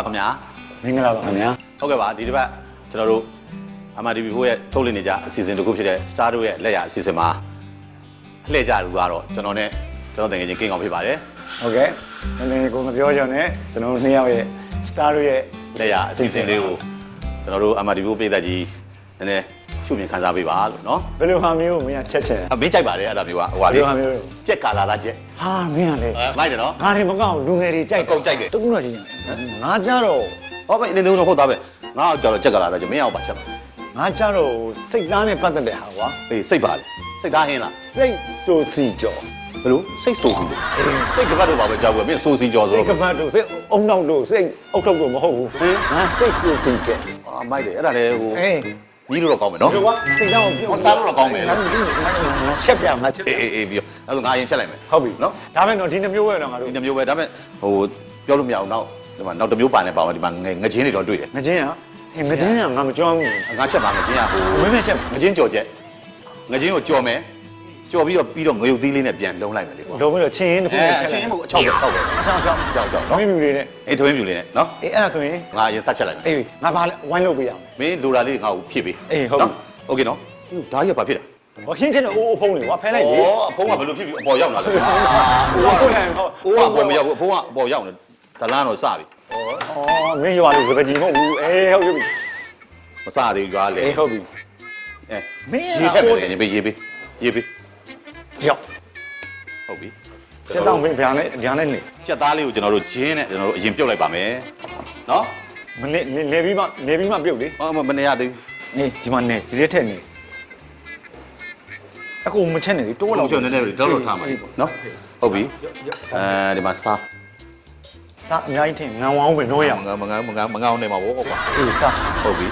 ပါခင်ဗျာ မင်္ဂလာပါခင်ဗျာ ဟုတ်ကဲ့ပါဒီတစ်ပတ်ကျွန်တော်တို့ MRTV4 ရဲ့ထုတ်လွှင့်နေကြအစီအစဉ်တစ်ခုဖြစ်တဲ့ Star တို့ရဲ့လက်ရအစီအစဉ်မှာလှည့်ကြလူကတော့ကျွန်တော်နဲ့ကျွန်တော်တကယ်ချင်းကင်းကောင်ဖြစ်ပါတယ် ဟုတ်ကဲ့နည်းနည်းကိုမပြောကြနဲ့ကျွန်တော်တို့နှစ်ယောက်ရဲ့ Star တို့ရဲ့ လက်ရအစီအစဉ်လေးကိုကျွန်တော်တို့ MRTV4 ပြည်သက်ကြီးနည်းနည်းရှုမြင်ခန်းစားပေးပါလို့နော် ဘယ်လိုဟာမျိုးကိုမင်းကချက်ချက် မင်းကြိုက်ပါတယ်အဲ့ဒါမျိုးကဟိုဟာလေးကြက်ကာလာလားကြက် ဟာမင်းကလေ မိုက်တယ်နော် ငါတွေမကောက်လူငယ်တွေကြိုက် အကုန်ကြိုက်တယ် တကူတော့ကြီးငါကြတော့ ဟောပဲနေနေတော့ဟုတ်သားပဲငါ့ကြောက်တော့ကြက်ကလာတော့မင်းအောင်ပါချက်ပါ ငါကြတော့စိတ်သားနဲ့ပတ်သက်တဲ့ဟာကွာ အေးစိတ်ပါလေစိတ်သားဟင်းလား စိတ်ဆိုစီကြော် ဘယ်လိုစိတ်ဆိုးစီစိတ်ကပတ်တော့ပါပဲကြောက်ဘူးမင်းဆိုးစီကြော်ဆို စိတ်ကပတ်တို့စိတ်အုံနောက်တို့စိတ်အုတ်ထုတ်တို့မဟုတ်ဘူးငါစိတ်ဆိုစီကြော် အာမိုက်တယ်အဲ့ဒါလည်းဟို အေး ကြီးလို့တော့ကောင်းမယ်နော် ဒီကွာစိတ်သားကိုပြုတ် စားလို့တော့ကောင်းမယ်လေ ချက်ပြငါချက် အေးပြီးအဲ့ဒါငါရင်ချက်လိုက်မယ် ဟုတ်ပြီ နော် ဒါပဲတော့ဒီနှမျိုးပဲတော့ငါတို့ ဒီမျိုးပဲဒါပေမဲ့ဟိုပြောလို့မရအောင်နောက်ဒီမှာနောက်တစ်မျိုးပါနေပါမယ်ဒီမှာငချင်းတွေတော့တွေ့တယ် ငချင်းကအေးငချင်းကငါမကြောက်ဘူး ငါချက်ပါငချင်းကဟို ဝင်းမဲ့ချက် ငချင်းကြော်ချက်ငချင်းကိုကြော်မယ်ကြော်ပြီးတော့ငရုတ်သီးလေးနဲ့ပြန်လုံးလိုက်မယ်လေကွာ တော့ပြီးတော့ချင်းတစ်ခုနဲ့ချက် ချင်းမို့6ပဲ6ပဲ အဆောင်ဆောင် ကြောက် မင်းမြူလေးနဲ့ အေးထွေးမြူလေးနဲ့နော် အေးအဲ့ဒါဆိုရင် ငါရင်ဆက်ချက်လိုက်မယ် အေးငါဘာလဲဝိုင်းလုပ်ပေးရမယ် မင်းလိုလာလေးငါ့ကိုဖြည့်ပေး အေးဟုတ်ပြီ โอเคနော်ဒါကြီးကဘာဖြစ်လဲ ဘာခင်းချင်းတော့အိုးဖုံးလေကွာဖဲလိုက်လေ ဩအဖုံးကဘယ်လိုဖြစ်ပြီးအပေါ်ရောက်လာလဲ အိုးကိုထိုင်ဟုတ် အိုးကအပေါ်မရောက်ဘူးအဖုံးကအပေါ်ရောက်နေဒလန်းတော့စပြီ အော်မင်းရွာလို့စပကြီးမဟုတ်ဘူးအေးဟုတ်ပြီ မစသေးရွာလေ အေးဟုတ်ပြီ အဲ မင်း ရေးထက်မယ်ငယ်ရေးပေးရောက် ဟုတ်ပြီ ချက်တော့မင်းဗျာနဲ့နေ ကြက်သားလေးကိုကျွန်တော်တို့ဂျင်းနဲ့ကျွန်တော်တို့အရင်ပြုတ်လိုက်ပါမယ်နော် မနေပြီးမှပြုတ်လေ ဟောမနေရသေး နေဒီမှာနေဒီလက်ထက်နေအခုမချက်နေလေတိုး ဘူး လောက် ကျွန်တော်နည်းနည်းတော့ထားမှာနော်ဟုတ်ပြီအဲဒီမှာစား စားအများကြီးထင်ငံဝအောင်ပဲနှောရအောင် မငောင်းနေမှာဘောကွာ အေးစား ဟုတ်ပြီ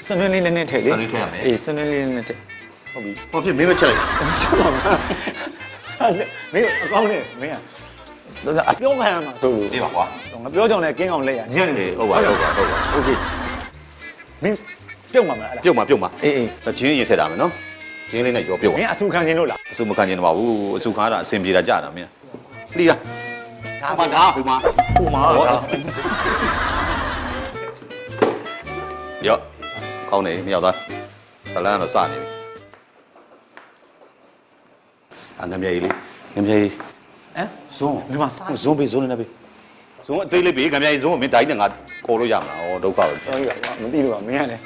စနွေးလေးနဲ့ထည့်လေ စနွေးထည့်ရမယ် အေးစနွေးလေးနဲ့ထည့်ဟုတ်ပြီ ဟောဖြစ်မင်းမချက်လိုက် ချက်ပါမမင်းအကောင်းနဲ့မင်းကအပြောခံရမှာဆိုလို့ အေးပါကွာ ငါပြောကြောင်လည်းကင်းအောင်လက်ရညံ့နေ ဟုတ်ပါဟုတ်ပါ โอเคမင်းပြုတ်မှာမလား ပြုတ်မှာအေးဂျင်းရင်ထည့်တာမယ်နော်ဂျင်းလေးနဲ့ရောပြုတ် မင်းအဆူခံခြင်းလို့လား အစုမခံကျင်တော့ပါဘူးအစုခါတာအစင်ပြေတာကြတာမင်းလှီးတာဒါမှဒါဟိုမှာ ဟိုမှာဒါ ရော့ကောင်းနေမြောက်သားဒလန်းတော့စနေပြီငမြဲလေးငမြဲ ဟမ် ဇွန်း ဒီမှာစား ဇွန်းပေးဇွန်းနေပြီဇွန်းအသေးလေးပေးငမြဲဇွန်းကိုမင်းတိုင်းနဲ့ငါခေါ်လို့ရမလားဩဒုက္ခပဲ sorry ပါမသိလို့ပါမင်းကလည်း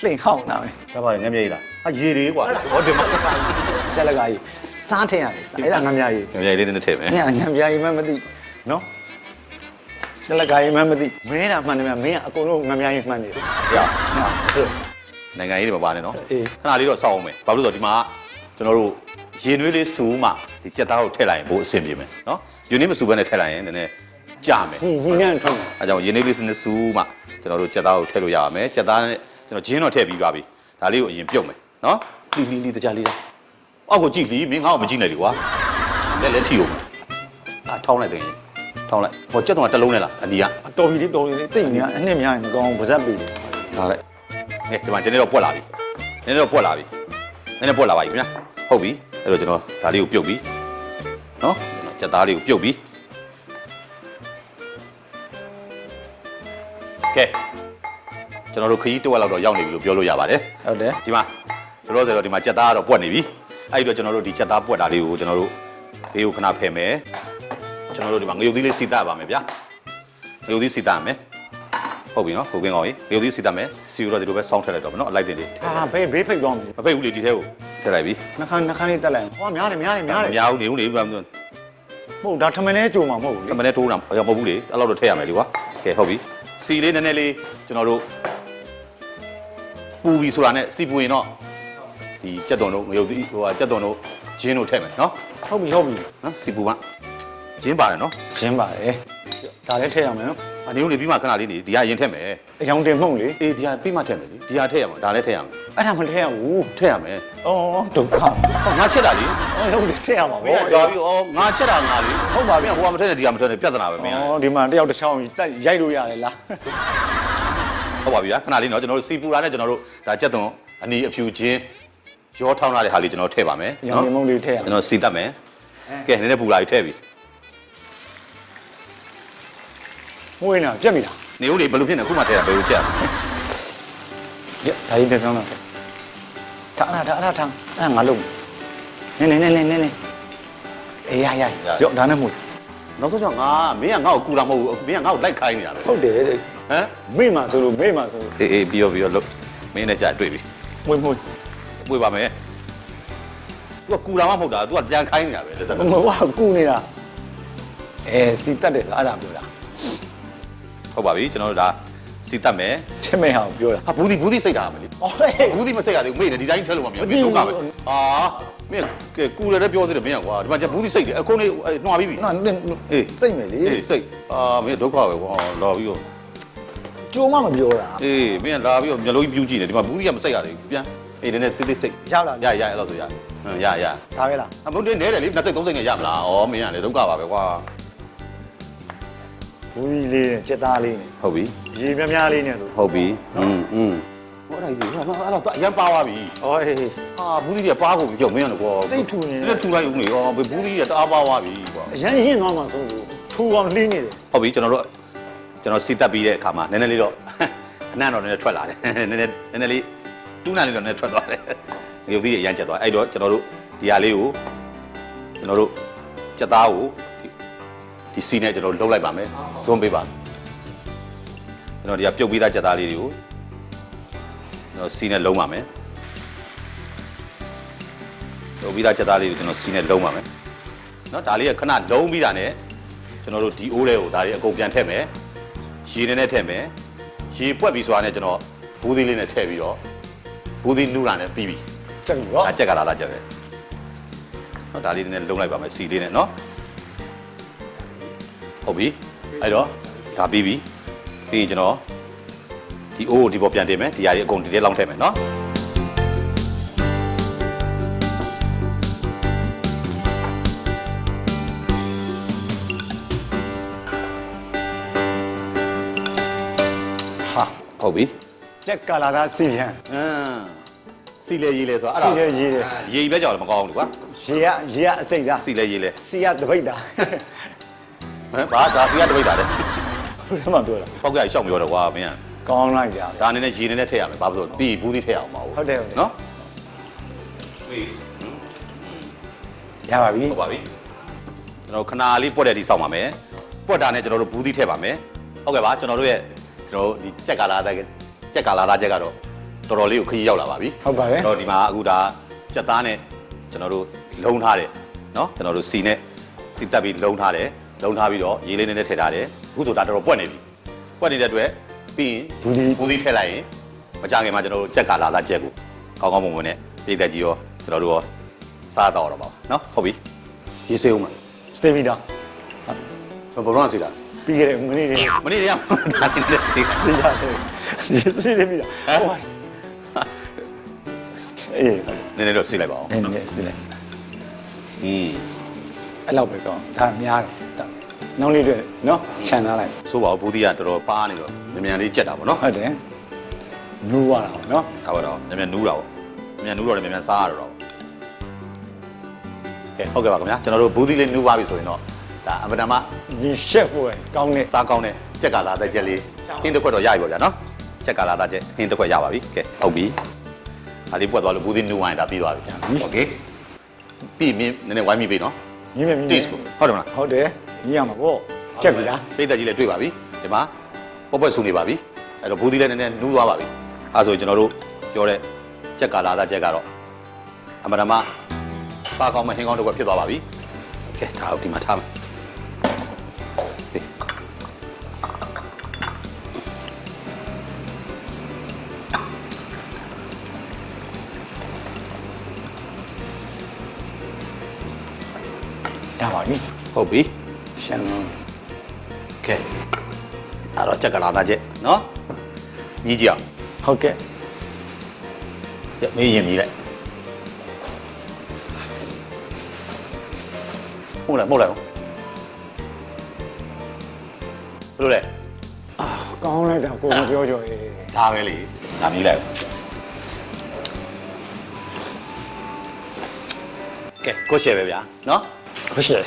လှိန်ဟောင်းတာပဲ ဒါပါလေငမြဲလားအရေလေးကွာ ဟောဒီမှာဆက်လကားကြီးစားထင်ရတယ်စားအဲ့ဒါငမ်းပြားကြီး ငမြဲလေးနဲ့ထည့်မယ် မင်းကငမ်းပြားကြီးမှမသိနော်ဆက်လကားကြီးမှမသိမင်းကမှန်တယ်မင်းကအကုန်လုံးငမ်းပြားကြီးမှန်နေတယ် ရ ဟုတ် နိုင်ငံရေးတွေမပါနဲ့နော် အေး ခဏလေးတော့စောက်အောင်မယ်ဘာလို့လဲဆိုတော့ဒီမှာကျွန်တော်တို့ရေနွေးလေးစူးမှဒီကြက်သားကိုထည့်လိုက်ရင်ဘိုးအဆင်ပြေမယ်နော်ယူနေမစူးဘဲနဲ့ထည့်လိုက်ရင်နည်းနည်းကြာမယ် ဒီညံ့ထုံး အဲကြောင့်ရေနွေးလေးစစူးမှကျွန်တော်တို့ကြက်သားကိုထည့်လို့ရပါမယ်ကြက်သားနဲ့ကျွန်တော်ဂျင်းတော့ထည့်ပြီးပါပြီဒါလေးကိုအရင်ပြုတ်မယ်နော်လီတကြလေးလားအောက်ကိုကြည့်လီမင်းငါ့ကိုမကြည့်နဲ့လေကွာလက်ထီအောင်ထောင်းလိုက်တယ်ထောင်းလိုက်ဟောကြက်တော့တစ်လုံးနဲ့လားအနီက တော်ပြီလေတိတ်နေအနှစ်များရင်မကောင်းဘူးဗဇက်ပြီ ထားလိုက်ကဲဒီမှာဒီနေ့တော့ပွက်လာပြီနည်းနည်းတော့ပွက်လာပြီနည်းနည်းပွက်လာပါပြီခင်ဗျာဟုတ်ပြီအဲ့တော့ကျွန်တော်ဒါလေးကိုပြုတ်ပြီနော်ကြက်သားလေးကိုပြုတ်ပြီကဲကျွန်တော်တို့ခရီးတစ်ဝက်လောက်တော့ရောက်နေပြီလို့ပြောလို့ရပါတယ် ဟုတ်တယ် ဒီမှာတို့တော့ဆိုတော့ဒီမှာကြက်သားကတော့ပွက်နေပြီအဲ့ဒီတော့ကျွန်တော်တို့ဒီကြက်သားပွက်တာလေးကိုကျွန်တော်တို့ဘေးကိုခဏဖယ်မယ်ကျွန်တော်တို့ဒီမှာငရုတ်သီးလေးစီတာပါမယ်ဗျာငရုတ်သီးစီတာမယ်ဟုတ်ပြီနော်ကိုကင်းကောင်းကြီးငရုတ်သီးစီတာမယ်စီတော့ဒီလိုပဲစောင်းထည့်လိုက်တော့မယ်နော်အလိုက်တင်လေး ဟာဘေးဖိတ်သွားမယ် မပိတ်ဘူးလေဒီထဲကိုထည့်လိုက်ပြီ နှခမ်းလေးတက်လိုက်ဟောများတယ် မများဘူးနေဦးလေဘာမှမ ဟုတ်ဒါထမင်းလေးကြုံမှာမဟုတ်ဘူးလေ မနဲ့ထိုးတာမဟုတ်ဘူးလေအဲ့လောက်တော့ထည့်ရမယ်လေကွာကဲဟုတ်ပြီစီလေးနည်းနည်းလေးကျွန်တော်တို့ပူပြီဆိုတာနဲ့စီပူရင်တော့ဒီကြက်သွန်တို့ငရုတ်သီးဟိုကြက်သွန်တို့ဂျင်းတို့ထည့်မယ်နော် ဟုတ်ပြီ နော်စီပူပါဂျင်းပါတယ်နော် ရှင်းပါတယ်ဒါလည်းထည့်ရမယ်နော် အနေဦးနေပြီးမှခဏလေးနေဒီကရင်ထည့်မယ် အယောင်တင်မှုန့်လေ အေးဒီကပြီးမှထည့်မယ်လေဒီကထည့်ရမှာဒါလည်းထည့်ရမယ် အဲ့ဒါမထည့်ရဘူး ထည့်ရမယ် ဩဒုက္ခ ဟောငါချက်တာလေ ဟုတ်တယ်ထည့်ရမှာပဲ ဟောဒါပြီးဩငါချက်တာငါလေဟုတ်ပါပြီဟိုကမထည့်နဲ့ဒီကမထည့်နဲ့ပြဿနာပဲမင်း ဩဒီမှာတယောက်တစ်ချောင်းတက်ရိုက်လို့ရတယ်လား ဟုတ်ပါပြီခဏလေးနော်ကျွန်တော်တို့စီပူတာနဲ့ကျွန်တော်တို့ဒါကြက်သွန်အနီအဖြူချင်းရောထောင်းလာတဲ့ဟာလေးကျွန်တော်ထည့်ပါမယ် အယောင်တင်မှုန့်လေးထည့်ရ ကျွန်တော်စီတတ်မယ်ကဲနည်းနည်းပူလာပြီထည့်ပြီ မွေးနေတာပြက်ပြီလား နေဦးလေဘယ်လိုဖြစ်နေခုမှထဲတာဘယ်လိုချက် ရဒါကြီးတစ်စုံတော့ထားအဲ့ငါလုံးနေအေးရရောဒါနဲ့မှု နောက်ဆုံးကျငါမင်းကငါ့ကိုကူတာမဟုတ်ဘူးမင်းကငါ့ကိုလိုက်ခိုင်းနေတာပဲ ဟုတ်တယ်တဲ့ ဟမ် မိမှဆိုလို့အေးပြီးတော့လို့မင်းနဲ့ကြာတွေ့ပြီ မွေး ပွေပါမယ်သူကကူတာမှမဟုတ်တာသူကပြန်ခိုင်းနေတာပဲလက်စက်က မဟုတ်ကူနေတာစီတက်တယ်ဆိုအဲ့ဒါပြောတာ ဟုတ်ပါပြီကျွန်တော်တို့ဒါစီတက်မယ် ချစ်မဲအောင်ပြောတာ ဟာဘူးဒီစိတ်တာမလေး အော်ဟဲ့ ဘူးဒီမစိတ်ရသေးဘူးမေ့နေဒီတိုင်းထဲလို့မမြင်ဘူးဒုက္ခပဲဟာမင်းကကူတယ်လည်းပြောသေးတယ်မင်းကွာဒီမှာကျဘူးဒီစိတ်တယ်အခုနေနှွာပြီးပြီ နော်အေးစိတ်မယ်လေ အေးစိတ်မင်းဒုက္ခပဲကွာလာပြီးတော့ ကြိုးမမပြောတာ အေးမင်းလာပြီးတော့မျက်လုံးပြူးကြည့်နေဒီမှာဘူးဒီကမစိတ်ရသေးဘူးပြန်အေးဒီနေ့တိတိစိတ် ရောက်လာ ရအဲ့လိုဆိုရရ ဒါပဲလား အမုန်းတင်းနဲတယ်လေ20 30နဲ့ရမလားဩမင်းကလည်းဒုက္ခပါပဲကွာ ဘူးကြီးလေးနဲ့ချက်သားလေးနဲ့ ဟုတ်ပြီ ရေများလေးနဲ့ဆို ဟုတ်ပြီဟွန်းဟောဒါကြီးဟာအဲ့တော့အရန်ပါသွားပြီ အော်ဟေး ဟာဘူးဒီကပါကုန်ပြီကြောက်မင်းရတယ်ကွာ တိတ်ထူနေ လက်ထူလိုက်ဦးနေဩဘူးဒီကတအားပါသွားပြီကွာ အရင်ရင်သွားမှဆိုလို့ထူအောင်လှင်းနေတယ် ဟုတ်ပြီကျွန်တော်စီတက်ပြီးတဲ့အခါမှာနည်းနည်းလေးတော့အနံ့တော့နည်းနည်းထွက်လာတယ်နည်းနည်းလေးတူးနာလေးတော့နည်းနည်းထွက်သွားတယ်ရုပ်သီးတွေအရန်ကျက်သွားအဲ့တော့ကျွန်တော်တို့ဒီဟာလေးကိုကျွန်တော်တို့စက်သားကိုဒီစီနဲ့ကျွန်တော်လှုပ်လိုက်ပါမယ်ဇွန်းပေးပါကျွန်တော်ဒီကပြုတ်ပြီးသားစက်သားလေးတွေကိုကျွန်တော်စီနဲ့လုံးပါမယ်ပြုတ်ပြီးသားစက်သားလေးကိုကျွန်တော်စီနဲ့လုံးပါမယ်နော်ဒါလေးကခဏလုံးပြီးတာနဲ့ကျွန်တော်တို့ဒီအိုးလေးကိုဒါလေးအကုန်ပြန်ထည့်မယ်ရေနဲ့ထည့်မယ်ရေပွက်ပြီးဆိုတာနဲ့ကျွန်တော်ဘူးသီးလေးနဲ့ထည့်ပြီးတော့ဘူးသီးနူးတာနဲ့ပြီးပြီ ချက်ပြီရော ဒါကြက်ကလာကြက်ပဲနော်ဒါလေးနည်းနည်းလုံးလိုက်ပါမယ်စီလေးနဲ့နော်ဟုတ်ပြီအဲ့တော့ဒါပြီးပြီပြီးရင်ကျွန်တော်ဒီအိုးကိုဒီပေါ်ပြန်တင်မယ်ဒီဟာကြီးအကုန်ဒီထဲလောင်းထည့်မယ်နော်ဟာဟုတ်ပြီ တက်ကာလာသားစီပြန် စီလေရေးလေဆိုတော့အဲ့ဒါရေပဲကြောက်လည်းမကောင်းဘူးကွာ ရေကအစိမ့်သား စီလေရေးလေ စီကတပိတ်သား ဟမ်ဘာဒါစီကတပိတ်တာလေ ဘယ်မှာပြောတာ ပောက်ကရရှောက်ပြောတော့ကွာမင်းက ကောင်းလိုက်ကြ ဒါအနေနဲ့ရေနေနဲ့ထည့်ရမယ်ဘာလို့ဆိုပြီးဘူးသီးထည့်အောင်မဟုတ် ဟုတ်တယ် နော် ရပါပြီ ဟုတ်ပါပြီကျွန်တော်ခဏလေးပွက်တဲ့ဒီစောင့်ပါမယ်ပွက်တာနဲ့ကျွန်တော်တို့ဘူးသီးထည့်ပါမယ်ဟုတ်ကဲ့ပါကျွန်တော်တို့ရဲ့ကျွန်တော်ဒီကြက်ကလာတဲ့ကြက်ကလာတာချက်ကတော့တော်တော်လေးကိုခရီးရောက်လာပါပြီ ဟုတ်ပါတယ် တော့ဒီမှာအခုဒါကြက်သားနဲ့ကျွန်တော်တို့လုံထားတယ်နော်ကျွန်တော်တို့စီနဲ့စီတက်ပြီးလုံထားတယ်လုံထားပြီးတော့ရေလေးနဲ့ထည့်ထားတယ်အခုဆိုဒါတော်တော်ပွက်နေပြီပွက်နေတဲ့အတွက်ပြီးရင်ဘူးသီးထည့်လိုက်ရင်မကြခင်မှာကျွန်တော်တို့ကြက်ကလာတာချက်ကိုကောင်းကောင်းမွန်မွန်နဲ့ပြည်သက်ကြီးရောကျွန်တော်တို့ရောစားတော့တော့ပါနော်ဟုတ်ပြီရေစေးဦးမှာ စေးပြီးတော့ ဘယ်တော့စီတာ ပြီးခဲ့တဲ့မနေ့က မနေ့ကဒါနဲ့စေး စေးရတယ်စေးပြီးတော့အေး နည်းနည်းတော့စေးလိုက်ပါအောင် နည်းစေးလိုက် အဲ့ အဲ့လောက်ပဲကောင်းဒါများတယ်နောက်လေးတွေ့နော်ခြံထားလိုက် ဆိုပါဘူးဘူးသီးကတော်တော်ပါနေတော့မြန်လေးကြက်တာပေါ့နော် ဟုတ်တယ်နူးသွားတာပေါ့နော် ဒါပါတော့မြန်နူးတာပေါ့မြန်နူးတော့လည်းမြန်စားရတော့ကဲဟုတ်ကဲ့ပါခင်ဗျာကျွန်တော်တို့ဘူးသီးလေးနူးပါပြီဆိုရင်တော့ဒါအမတန်မှ ဒီရှက်ဖို့ကောင်းတဲ့ စားကောင်းတဲ့ကြက်ကလာတဲ့ကြက်လေးဟင်းတစ်ခွက်တော့ရပြီပေါ့ဗျာနော်ကြက်ကလာတဲ့ကြက်ဟင်းတစ်ခွက်ရပါပြီကဲဟုတ်ပြီဒါလေးပွက်သွားလို့ဘူးသီးနူးဝိုင်းဒါပြီးသွားပြီโอเคပြီးမြင်းနည်းနည်းဝိုင်းမိပြီနော် မြင်းမြင်း taste ကိုဟုတ်တယ်မလား ဟုတ်တယ်မြင်ရမှာပေါ့ချက်ပြီလား ပိတ်သက်ကြီးလည်းတွေ့ပါပြီဒီမှာပေါ့ပွက်ဆူနေပါပြီအဲ့တော့ဘူးသီးလည်းနည်းနည်းနူးသွားပါပြီအဲဆိုကျွန်တော်တို့ပြောတဲ့ကြက်ကလာတဲ့ကြက်ကတော့အမတန်မှစားကောင်းမဟင်းကောင်းတစ်ခွက်ဖြစ်သွားပါပြီကဲဒါကိုဒီမှာထားမယ်ရပါပြီ ဟုတ်ပြီ ရှမ်း ကဲအဲ့တော့ကြက်ကလာသားချက်နော်မြည်ကြည့်အောင် ဟုတ်ကဲ့ ရမေးရင်မြည်လိုက်ဟုတ်လားမဟုတ်လားဘယ်လိုလဲ အာကောင်းလိုက်တာကိုမပြောကြော်ရေး ဒါပဲလေဒါမြည်လိုက်ကဲကိုရှယ်ပဲဗျာနော် ဟုတ်ရှယ်